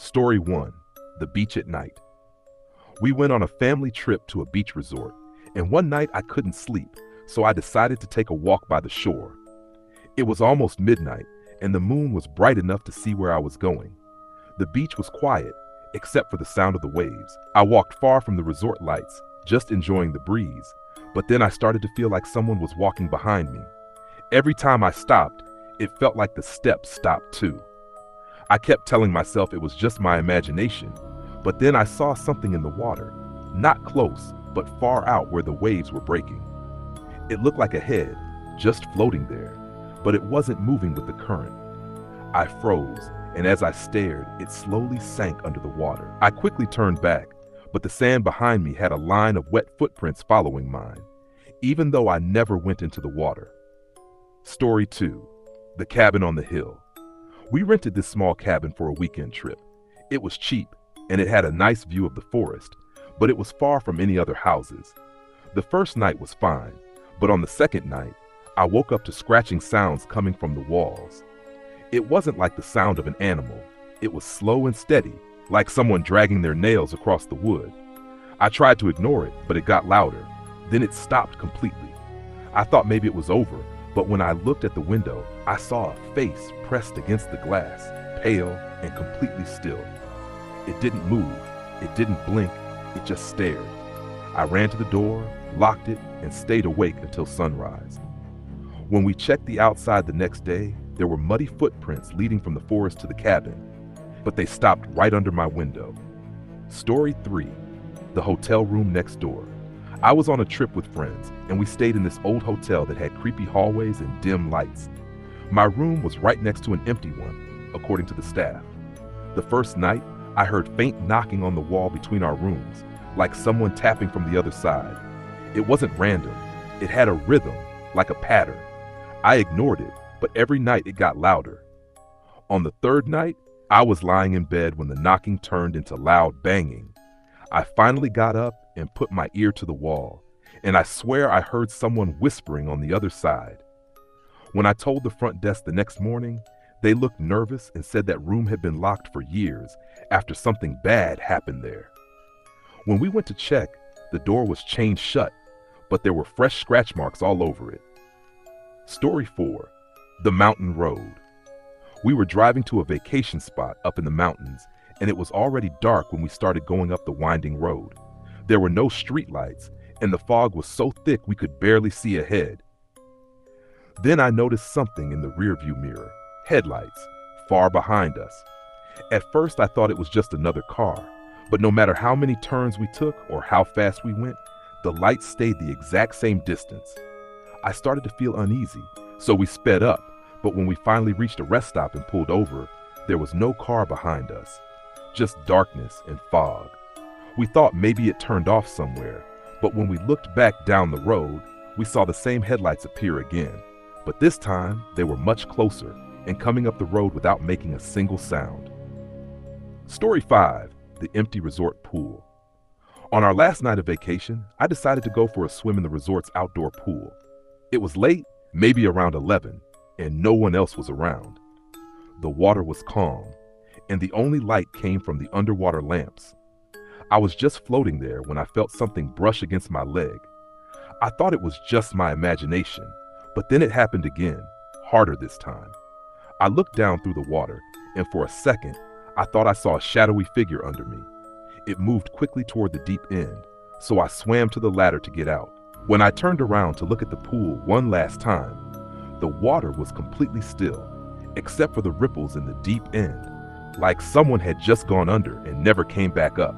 Story 1. The Beach at Night. We went on a family trip to a beach resort, and one night I couldn't sleep, so I decided to take a walk by the shore. It was almost midnight, and the moon was bright enough to see where I was going. The beach was quiet, except for the sound of the waves. I walked far from the resort lights, just enjoying the breeze, but then I started to feel like someone was walking behind me. Every time I stopped, it felt like the steps stopped too. I kept telling myself it was just my imagination, but then I saw something in the water, not close, but far out where the waves were breaking. It looked like a head, just floating there, but it wasn't moving with the current. I froze, and as I stared, it slowly sank under the water. I quickly turned back, but the sand behind me had a line of wet footprints following mine, even though I never went into the water. Story 2. The Cabin on the Hill. We rented this small cabin for a weekend trip. It was cheap, and it had a nice view of the forest, but it was far from any other houses. The first night was fine, but on the second night, I woke up to scratching sounds coming from the walls. It wasn't like the sound of an animal. It was slow and steady, like someone dragging their nails across the wood. I tried to ignore it, but it got louder. Then it stopped completely. I thought maybe it was over, but when I looked at the window, I saw a face pressed against the glass, pale and completely still. It didn't move, it didn't blink, it just stared. I ran to the door, locked it, and stayed awake until sunrise. When we checked the outside the next day, there were muddy footprints leading from the forest to the cabin, but they stopped right under my window. Story 3. The Hotel Room Next Door. I was on a trip with friends, and we stayed in this old hotel that had creepy hallways and dim lights. My room was right next to an empty one, according to the staff. The first night, I heard faint knocking on the wall between our rooms, like someone tapping from the other side. It wasn't random. It had a rhythm, like a pattern. I ignored it, but every night it got louder. On the third night, I was lying in bed when the knocking turned into loud banging. I finally got up and put my ear to the wall, and I swear I heard someone whispering on the other side. When I told the front desk the next morning, they looked nervous and said that room had been locked for years after something bad happened there. When we went to check, the door was chained shut, but there were fresh scratch marks all over it. Story 4. The Mountain Road. We were driving to a vacation spot up in the mountains, and it was already dark when we started going up the winding road. There were no street lights, and the fog was so thick we could barely see ahead. Then I noticed something in the rearview mirror, headlights, far behind us. At first I thought it was just another car, but no matter how many turns we took or how fast we went, the lights stayed the exact same distance. I started to feel uneasy, so we sped up, but when we finally reached a rest stop and pulled over, there was no car behind us, just darkness and fog. We thought maybe it turned off somewhere, but when we looked back down the road, we saw the same headlights appear again, but this time they were much closer and coming up the road without making a single sound. Story 5. The Empty Resort Pool. On our last night of vacation, I decided to go for a swim in the resort's outdoor pool. It was late, maybe around 11, and no one else was around. The water was calm, and the only light came from the underwater lamps. I was just floating there when I felt something brush against my leg. I thought it was just my imagination, but then it happened again, harder this time. I looked down through the water, and for a second, I thought I saw a shadowy figure under me. It moved quickly toward the deep end, so I swam to the ladder to get out. When I turned around to look at the pool one last time, the water was completely still, except for the ripples in the deep end, like someone had just gone under and never came back up.